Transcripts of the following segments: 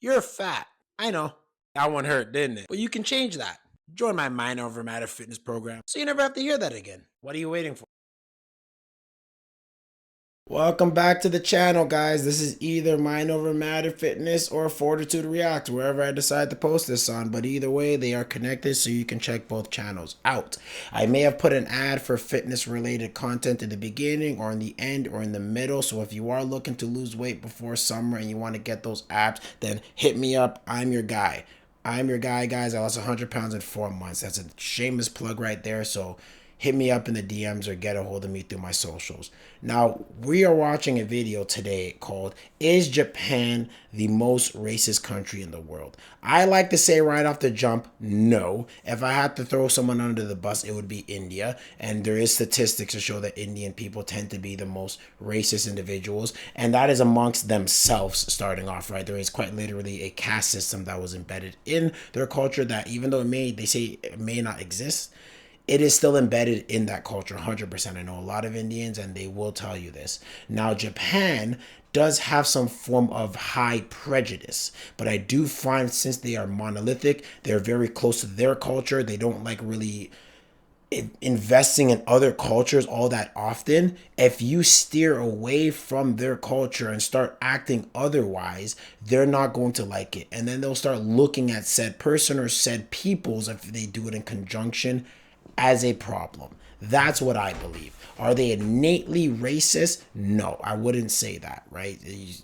You're fat. I know. That one hurt, didn't it? But you can change that. Join my Mind Over Matter fitness program so you never have to hear that again. What are you waiting for? Welcome back to the channel, guys. This is either Mind Over Matter Fitness or Fortitude React, wherever I decide to post this on. But either way, they are connected, so you can check both channels out. I may have put an ad for fitness-related content in the beginning or in the end or in the middle. So if you are looking to lose weight before summer and you want to get those abs, then hit me up. I'm your guy. I'm your guy, guys. I lost 100 pounds in 4 months. That's a shameless plug right there. So hit me up in the DMs or get a hold of me through my socials. Now, we are watching a video today called, Is Japan the most racist country in the world? I like to say right off the jump, no. If I had to throw someone under the bus, it would be India. And there is statistics to show that Indian people tend to be the most racist individuals. And that is amongst themselves starting off, right? There is quite literally a caste system that was embedded in their culture that even though they say it may not exist, it is still embedded in that culture 100%. I know a lot of Indians and they will tell you this. Now, Japan does have some form of high prejudice, but I do find since they are monolithic, they're very close to their culture. They don't like really investing in other cultures all that often. If you steer away from their culture and start acting otherwise, they're not going to like it. And then they'll start looking at said person or said peoples, if they do it in conjunction, as a problem. That's what I believe. Are they innately racist? No, I wouldn't say that, right?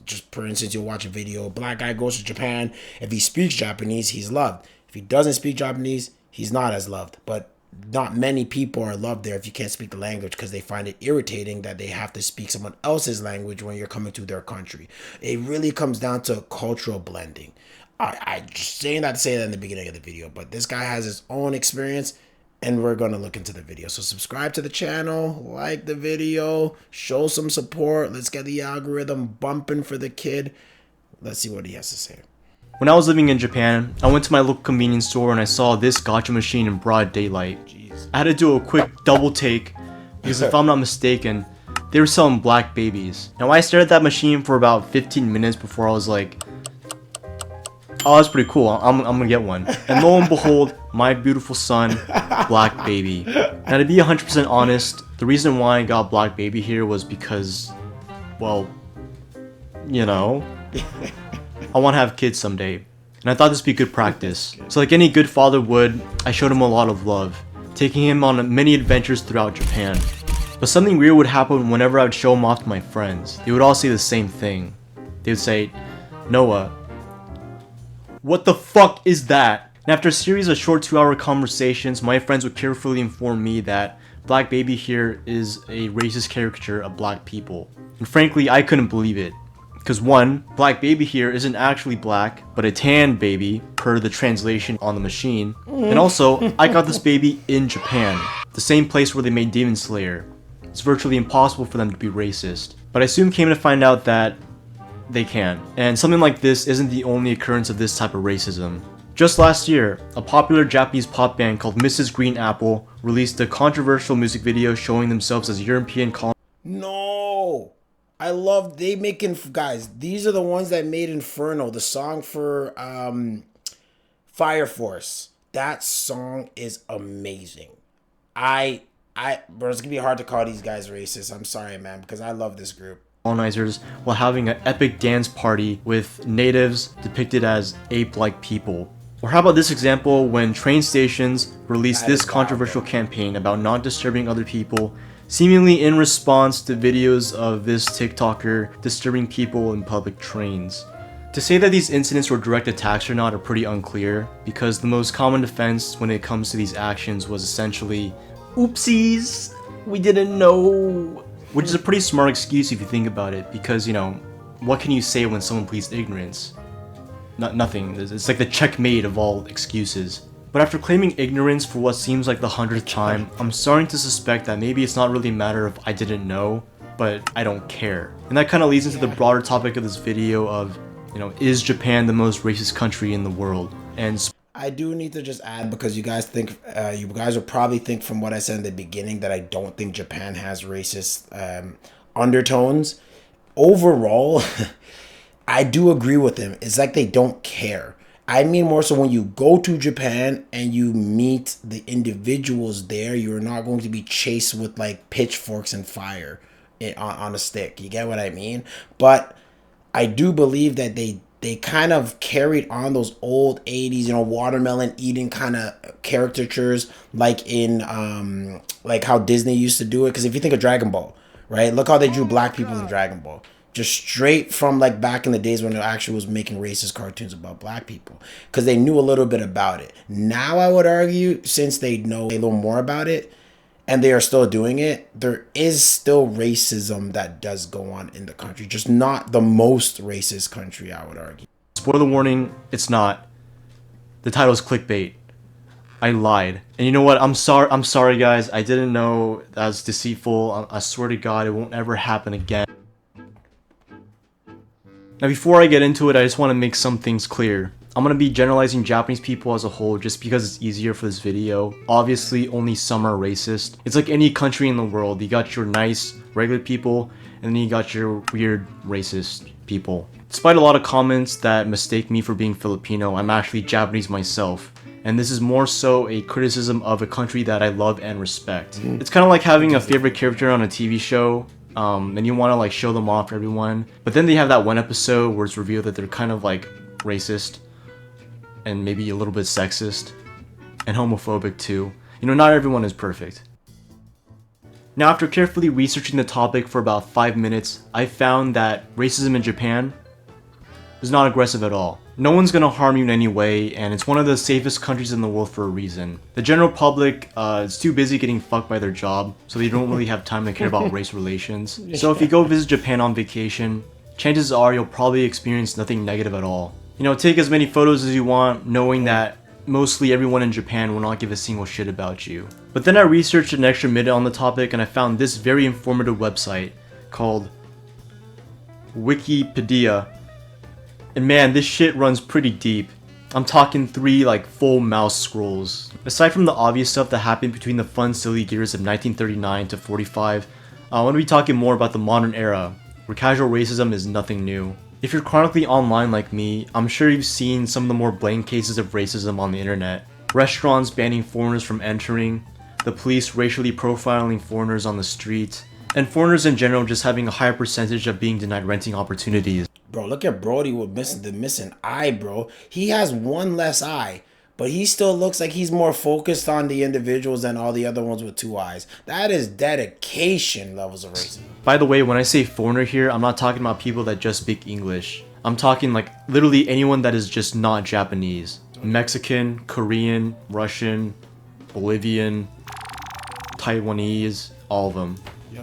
Just for instance, you'll watch a video, a black guy goes to Japan. If he speaks Japanese, he's loved. If he doesn't speak Japanese, he's not as loved. But not many people are loved there if you can't speak the language because they find it irritating that they have to speak someone else's language when you're coming to their country. It really comes down to cultural blending. I just saying that to say that in the beginning of the video, but this guy has his own experience and we're going to look into the video. So subscribe to the channel, like the video, show some support. Let's get the algorithm bumping for the kid. Let's see what he has to say. When I was living in Japan, I went to my local convenience store and I saw this gacha machine in broad daylight. Jeez. I had to do a quick double take because if I'm not mistaken, they were selling black babies. Now I stared at that machine for about 15 minutes before I was like, oh, that's pretty cool. I'm gonna get one. And lo and behold, my beautiful son, Black Baby. Now to be 100% honest, the reason why I got Black Baby here was because, well, you know, I want to have kids someday. And I thought this would be good practice. So like any good father would, I showed him a lot of love, taking him on many adventures throughout Japan. But something weird would happen whenever I would show him off to my friends. They would all say the same thing. They would say, Noah, what the fuck is that? And after a series of short 2-hour conversations, my friends would carefully inform me that Black Baby here is a racist caricature of black people. And frankly, I couldn't believe it. Because one, Black Baby here isn't actually black, but a tan baby, per the translation on the machine. And also, I got this baby in Japan, the same place where they made Demon Slayer. It's virtually impossible for them to be racist. But I soon came to find out that they can. And something like this isn't the only occurrence of this type of racism. Just last year, a popular Japanese pop band called Mrs. Green Apple released a controversial music video showing themselves as European colonists. No, I love they making guys. These are the ones that made Inferno, the song for Fire Force. That song is amazing. Bro, it's gonna be hard to call these guys racist. I'm sorry, man, because I love this group. Colonizers while having an epic dance party with natives depicted as ape-like people. Or how about this example when train stations released this controversial campaign about not disturbing other people, seemingly in response to videos of this TikToker disturbing people in public trains. To say that these incidents were direct attacks or not are pretty unclear, because the most common defense when it comes to these actions was essentially, oopsies, we didn't know. Which is a pretty smart excuse if you think about it, because, you know, what can you say when someone pleads ignorance? Nothing. It's like the checkmate of all excuses. But after claiming ignorance for what seems like the 100th time, I'm starting to suspect that maybe it's not really a matter of I didn't know, but I don't care. And that kind of leads into the broader topic of this video of, you know, is Japan the most racist country in the world? And I do need to just add, because you guys will probably think from what I said in the beginning that I don't think Japan has racist undertones. Overall, I do agree with him. It's like they don't care. I mean more so when you go to Japan and you meet the individuals there, you're not going to be chased with like pitchforks and fire on a stick. You get what I mean? But I do believe that they kind of carried on those old 80s, watermelon eating kind of caricatures like in like how Disney used to do it. Because if you think of Dragon Ball, right? Look how they drew black people in Dragon Ball. Just straight from like back in the days when it actually was making racist cartoons about black people. Because they knew a little bit about it. Now I would argue, since they know a little more about it, and they are still doing it, there is still racism that does go on in the country. Just not the most racist country, I would argue. Spoiler warning, it's not. The title's clickbait. I lied. And you know what? I'm sorry guys. I didn't know that was deceitful. I swear to God, it won't ever happen again. Now before I get into it, I just want to make some things clear. I'm going to be generalizing Japanese people as a whole just because it's easier for this video. Obviously, only some are racist. It's like any country in the world. You got your nice, regular people, and then you got your weird, racist people. Despite a lot of comments that mistake me for being Filipino, I'm actually Japanese myself. And this is more so a criticism of a country that I love and respect. It's kind of like having a favorite character on a TV show, and you want to like show them off to everyone. But then they have that one episode where it's revealed that they're kind of like racist. And maybe a little bit sexist and homophobic too. Not everyone is perfect. Now, after carefully researching the topic for about 5 minutes, I found that racism in Japan is not aggressive at all. No one's gonna harm you in any way, and it's one of the safest countries in the world for a reason. The general public is too busy getting fucked by their job, so they don't really have time to care about race relations. So if you go visit Japan on vacation, chances are you'll probably experience nothing negative at all. Take as many photos as you want, knowing that mostly everyone in Japan will not give a single shit about you. But then I researched an extra minute on the topic and I found this very informative website called Wikipedia. And man, this shit runs pretty deep. I'm talking 3 like full mouse scrolls. Aside from the obvious stuff that happened between the fun silly years of 1939 to 45, I want to be talking more about the modern era, where casual racism is nothing new. If you're chronically online like me, I'm sure you've seen some of the more blatant cases of racism on the internet. Restaurants banning foreigners from entering, the police racially profiling foreigners on the street, and foreigners in general just having a higher percentage of being denied renting opportunities. Bro, look at Brody with the missing eye, bro. He has one less eye, but he still looks like he's more focused on the individuals than all the other ones with 2 eyes. That is dedication levels of racism. By the way, when I say foreigner here, I'm not talking about people that just speak English. I'm talking like literally anyone that is just not Japanese. Mexican, Korean, Russian, Bolivian, Taiwanese, all of them.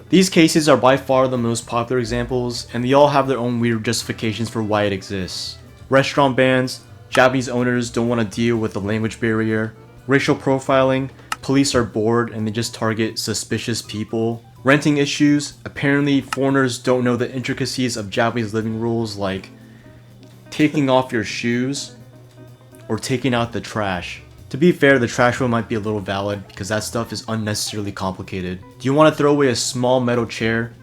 These cases are by far the most popular examples, and they all have their own weird justifications for why it exists. Restaurant bans, Japanese owners don't want to deal with the language barrier, racial profiling, police are bored and they just target suspicious people, renting issues, apparently foreigners don't know the intricacies of Japanese living rules like taking off your shoes or taking out the trash. To be fair, the trash one might be a little valid because that stuff is unnecessarily complicated. Do you want to throw away a small metal chair?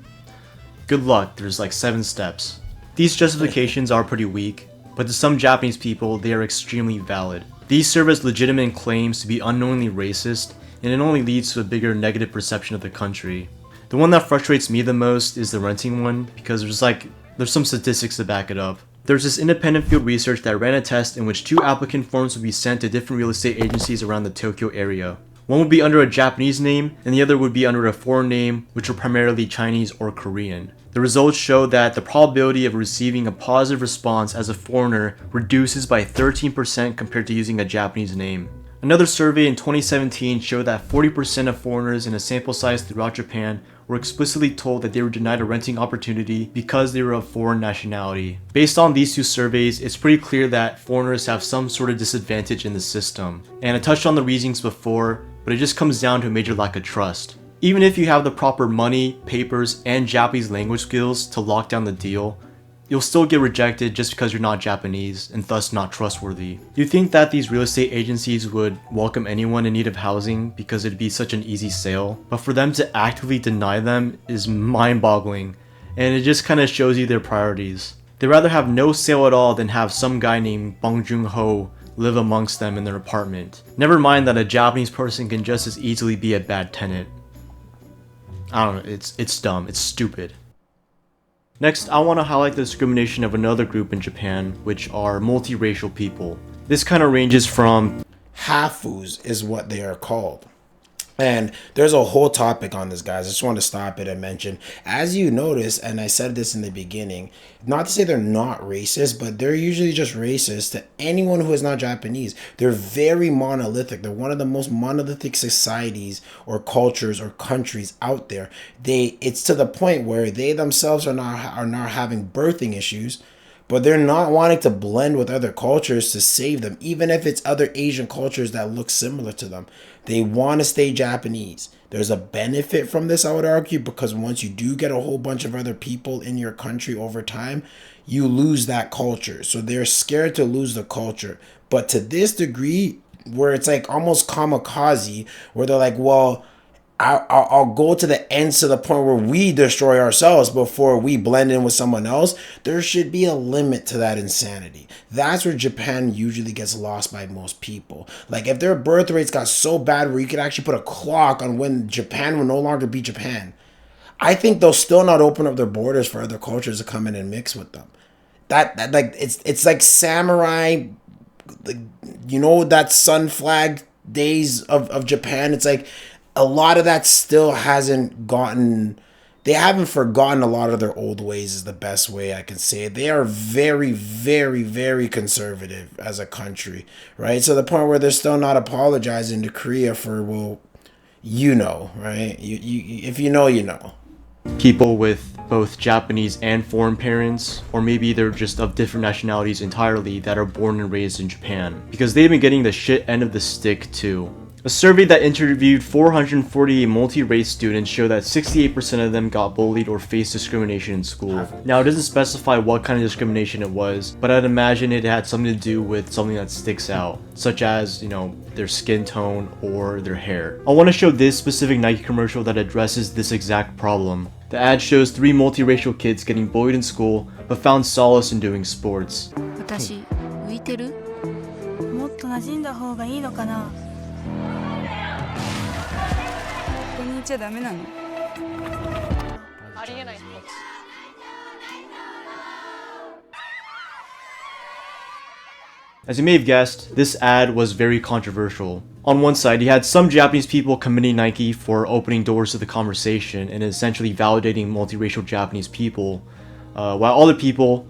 Good luck, there's like 7 steps. These justifications are pretty weak, but to some Japanese people, they are extremely valid. These serve as legitimate claims to be unknowingly racist, and it only leads to a bigger negative perception of the country. The one that frustrates me the most is the renting one, because there's some statistics to back it up. There's this independent field research that ran a test in which 2 applicant forms would be sent to different real estate agencies around the Tokyo area. One would be under a Japanese name, and the other would be under a foreign name, which were primarily Chinese or Korean. The results show that the probability of receiving a positive response as a foreigner reduces by 13% compared to using a Japanese name. Another survey in 2017 showed that 40% of foreigners in a sample size throughout Japan were explicitly told that they were denied a renting opportunity because they were of foreign nationality. Based on these 2 surveys, it's pretty clear that foreigners have some sort of disadvantage in the system. And I touched on the reasons before, but it just comes down to a major lack of trust. Even if you have the proper money, papers, and Japanese language skills to lock down the deal, you'll still get rejected just because you're not Japanese and thus not trustworthy. You'd think that these real estate agencies would welcome anyone in need of housing because it'd be such an easy sale, but for them to actively deny them is mind-boggling, and it just kind of shows you their priorities. They'd rather have no sale at all than have some guy named Bong Joon-ho live amongst them in their apartment. Never mind that a Japanese person can just as easily be a bad tenant. I don't know, it's dumb, it's stupid. Next, I want to highlight the discrimination of another group in Japan, which are multiracial people. This kind of ranges from Hafus is what they are called. And there's a whole topic on this, guys. I just want to stop it and mention, as you notice, and I said this in the beginning, not to say they're not racist, but they're usually just racist to anyone who is not Japanese. They're very monolithic. They're one of the most monolithic societies or cultures or countries out there. It's to the point where they themselves are not having birthing issues, but they're not wanting to blend with other cultures to save them, even if it's other Asian cultures that look similar to them. They want to stay Japanese. There's a benefit from this, I would argue, because once you do get a whole bunch of other people in your country over time, you lose that culture. So they're scared to lose the culture. But to this degree, where it's like almost kamikaze, where they're like, well, I'll go to the ends to the point where we destroy ourselves before we blend in with someone else. There should be a limit to that insanity. That's where Japan usually gets lost by most people. Like if their birth rates got so bad where you could actually put a clock on when Japan will no longer be Japan, I think they'll still not open up their borders for other cultures to come in and mix with them. That like it's like samurai, you know, that sun flag days of Japan. It's like a lot of that still hasn't gotten, they haven't forgotten a lot of their old ways is the best way I can say it. They are very, very, very conservative as a country, right? So the point where they're still not apologizing to Korea for, well, you know, right? You if you know, you know. people with both Japanese and foreign parents, or maybe they're just of different nationalities entirely that are born and raised in Japan, because they've been getting the shit end of the stick too. A survey that interviewed 448 multi-race students showed that 68% of them got bullied or faced discrimination in school. Now, it doesn't specify what kind of discrimination it was, but I'd imagine it had something to do with something that sticks out, such as, you know, their skin tone or their hair. I want to show this specific Nike commercial that addresses this exact problem. The ad shows 3 multiracial kids getting bullied in school, but found solace in doing sports. 私浮いてる？もっと馴染んだ方がいいのかな？ここにいちゃダメなの？ありえない。As you may have guessed, this ad was very controversial. On one side, you had some Japanese people commending Nike for opening doors to the conversation and essentially validating multiracial Japanese people, while other people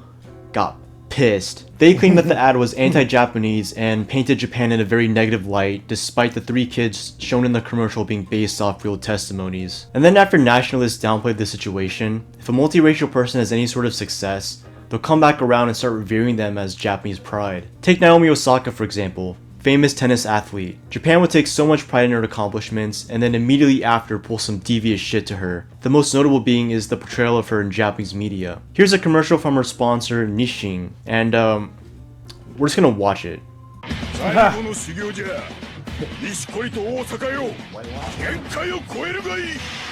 got pissed. They claimed that the ad was anti-Japanese and painted Japan in a very negative light, despite the 3 kids shown in the commercial being based off real testimonies. And then after nationalists downplayed the situation, if a multiracial person has any sort of success, they'll come back around and start revering them as Japanese pride. Take Naomi Osaka for example, famous tennis athlete. Japan would take so much pride in her accomplishments and then immediately after pull some devious shit to her. The most notable being is the portrayal of her in Japanese media. Here's a commercial from her sponsor Nissin, and we're just gonna watch it.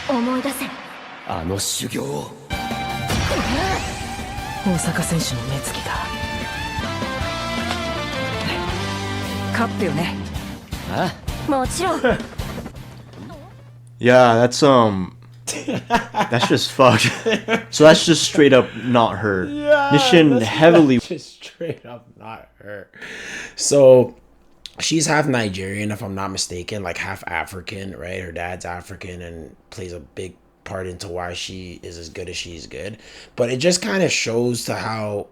思い出せ。あの修行を大坂選手の目つきが勝ったよね。ああ、もちろん。Yeah, that's just fucked. So that's just straight up not her. Yeah, Nishin heavily just straight up not her. So she's half Nigerian, if I'm not mistaken, like half African, right? Her dad's African and plays a big part into why she is as good as she's good. But it just kind of shows to how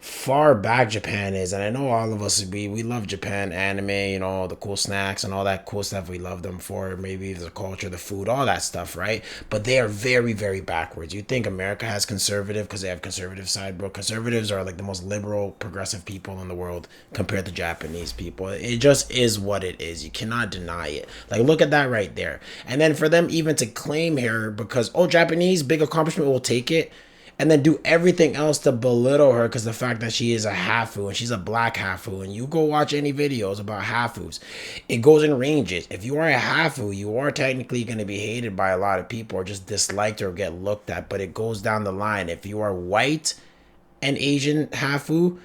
far back Japan is. And I know all of us, we love Japan, anime, you know, the cool snacks and all that cool stuff we love them for, maybe the culture, the food, all that stuff, right? But they are very, very backwards. You think America has conservative because they have conservative side, bro. Conservatives are like the most liberal, progressive people in the world compared to Japanese people. It just is what it is. You cannot deny it. Like, look at that right there. And then for them even to claim her because, oh, Japanese, big accomplishment, we'll take it, and then do everything else to belittle her because the fact that she is a hafu and she's a black hafu. And you go watch any videos about hafus, it goes in ranges. If you are a hafu, you are technically going to be hated by a lot of people or just disliked or get looked at, but it goes down the line. If you are white and Asian hafu,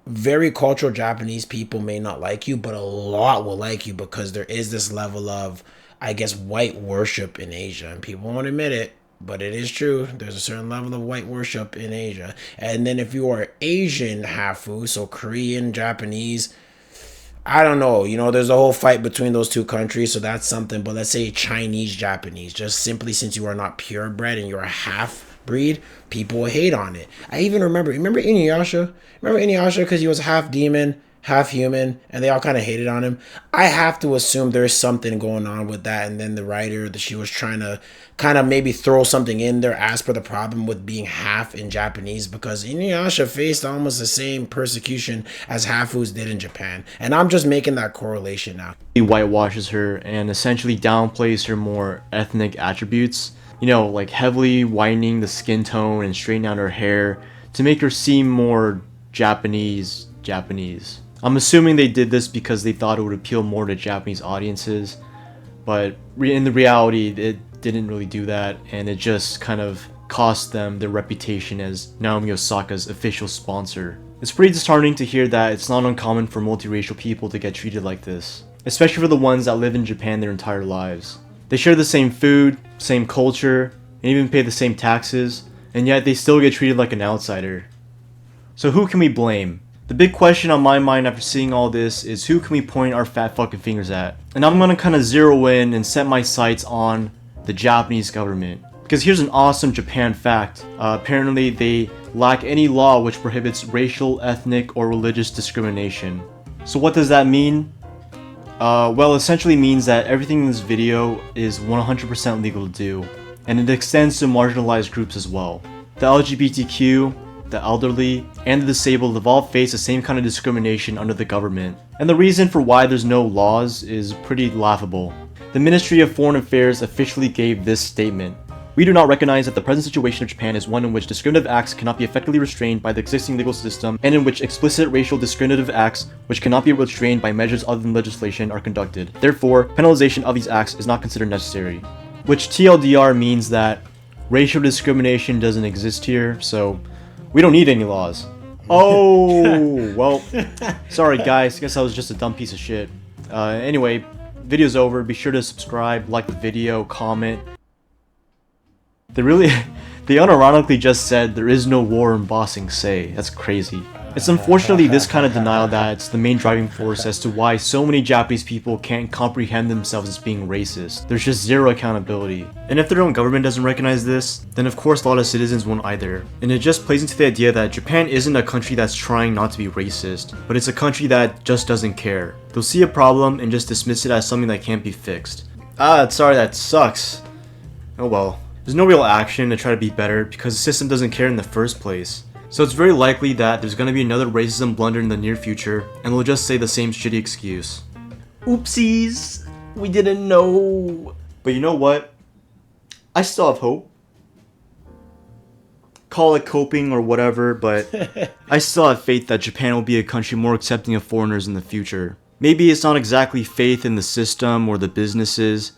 very cultural Japanese people may not like you, but a lot will like you because there is this level of, I guess, white worship in Asia. And people won't admit it, but it is true. There's a certain level of white worship in Asia. And then if you are Asian hafu, so Korean, Japanese, I don't know. You know, there's a whole fight between those two countries, so that's something. But let's say Chinese Japanese, just simply since you are not purebred and you're a half breed, people will hate on it. I even remember Inuyasha? Remember Inuyasha because he was half demon, half human, and they all kind of hated on him. I have to assume there's something going on with that, and then the writer, that she was trying to kind of maybe throw something in there as per the problem with being half in Japanese, because Inuyasha faced almost the same persecution as Hafus did in Japan, and I'm just making that correlation now. He whitewashes her and essentially downplays her more ethnic attributes. You know, like heavily whitening the skin tone and straightening out her hair to make her seem more Japanese. I'm assuming they did this because they thought it would appeal more to Japanese audiences, but in the reality, it didn't really do that, and it just kind of cost them their reputation as Naomi Osaka's official sponsor. It's pretty disheartening to hear that it's not uncommon for multiracial people to get treated like this, especially for the ones that live in Japan their entire lives. They share the same food, same culture, and even pay the same taxes, and yet they still get treated like an outsider. So who can we blame? The big question on my mind after seeing all this is who can we point our fat fucking fingers at? And I'm gonna kind of zero in and set my sights on the Japanese government. Because here's an awesome Japan fact. Apparently they lack any law which prohibits racial, ethnic, or religious discrimination. So what does that mean? Well, essentially means that everything in this video is 100% legal to do, and it extends to marginalized groups as well. The LGBTQ, the elderly, and the disabled have all faced the same kind of discrimination under the government. And the reason for why there's no laws is pretty laughable. The Ministry of Foreign Affairs officially gave this statement: "We do not recognize that the present situation of Japan is one in which discriminative acts cannot be effectively restrained by the existing legal system, and in which explicit racial discriminative acts, which cannot be restrained by measures other than legislation, are conducted. Therefore, penalization of these acts is not considered necessary." Which TLDR means that racial discrimination doesn't exist here, so we don't need any laws. Oh, well, sorry guys, guess I was just a dumb piece of shit. Anyway, video's over. Be sure to subscribe, like the video, comment. They unironically just said there is no war in Ba Sing Se. That's crazy. It's unfortunately this kind of denial that's the main driving force as to why so many Japanese people can't comprehend themselves as being racist. There's just zero accountability. And if their own government doesn't recognize this, then of course a lot of citizens won't either. And it just plays into the idea that Japan isn't a country that's trying not to be racist, but it's a country that just doesn't care. They'll see a problem and just dismiss it as something that can't be fixed. Sorry, that sucks. Oh well. There's no real action to try to be better because the system doesn't care in the first place. So it's very likely that there's gonna be another racism blunder in the near future, and they'll just say the same shitty excuse. Oopsies, we didn't know. But you know what? I still have hope. Call it coping or whatever, but I still have faith that Japan will be a country more accepting of foreigners in the future. Maybe it's not exactly faith in the system or the businesses,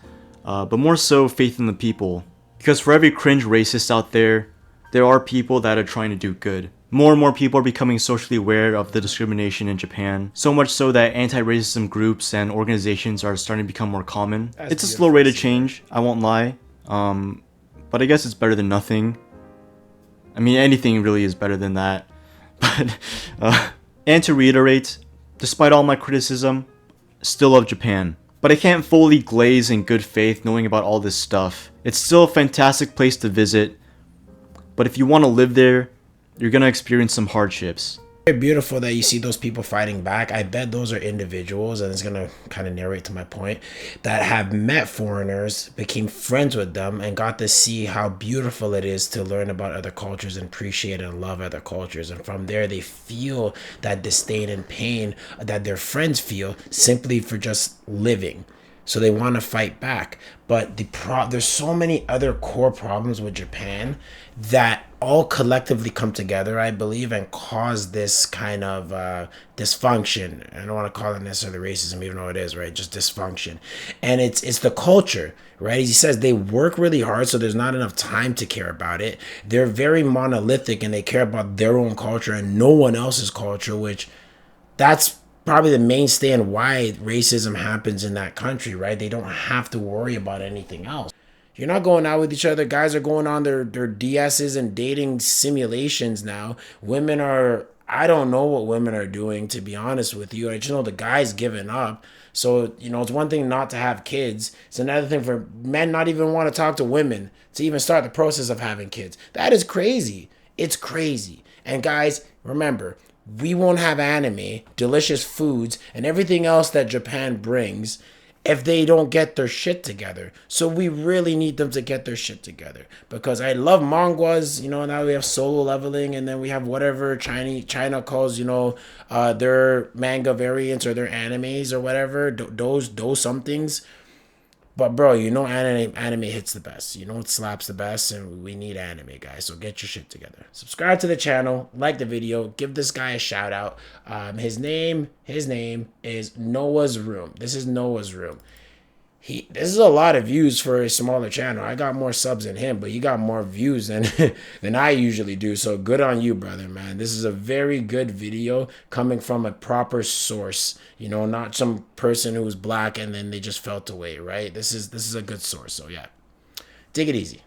but more so faith in the people. Because for every cringe racist out there are people that are trying to do good. More and more people are becoming socially aware of the discrimination in Japan, so much so that anti-racism groups and organizations are starting to become more common. It's a slow rate of change, I won't lie, but I guess it's better than nothing. I mean, anything really is better than that. But, and to reiterate, despite all my criticism, still love Japan. But I can't fully glaze in good faith knowing about all this stuff. It's still a fantastic place to visit, but if you want to live there, you're gonna experience some hardships. Very beautiful that you see those people fighting back. I bet those are individuals, and it's gonna kind of narrate to my point, that have met foreigners, became friends with them, and got to see how beautiful it is to learn about other cultures and appreciate and love other cultures. And from there, they feel that disdain and pain that their friends feel simply for just living. So they want to fight back. But there's so many other core problems with Japan that all collectively come together, I believe, and cause this kind of dysfunction. I don't want to call it necessarily racism, even though it is, right? Just dysfunction. And it's the culture, right? He says they work really hard, so there's not enough time to care about it. They're very monolithic, and they care about their own culture and no one else's culture, which that's probably the mainstay and why racism happens in that country, right? They don't have to worry about anything else. You're not going out with each other. Guys are going on their DSs and dating simulations now. Women are, I don't know what women are doing, to be honest with you. I just know the guys giving up. So, it's one thing not to have kids. It's another thing for men not even want to talk to women to even start the process of having kids. That is crazy. It's crazy. And guys, remember, we won't have anime, delicious foods, and everything else that Japan brings if they don't get their shit together. So we really need them to get their shit together, because I love manguas. Now we have solo leveling, and then we have whatever China calls their manga variants or their animes or whatever, those somethings. But bro, anime hits the best. It slaps the best, and we need anime, guys. So get your shit together. Subscribe to the channel, like the video, give this guy a shout out. His name is Noah's Room. This is Noah's Room. This is a lot of views for a smaller channel. I got more subs than him, but he got more views than than I usually do. So good on you, brother, man. This is a very good video coming from a proper source. Not some person who was black and then they just felt away, right? This is a good source. So yeah, take it easy.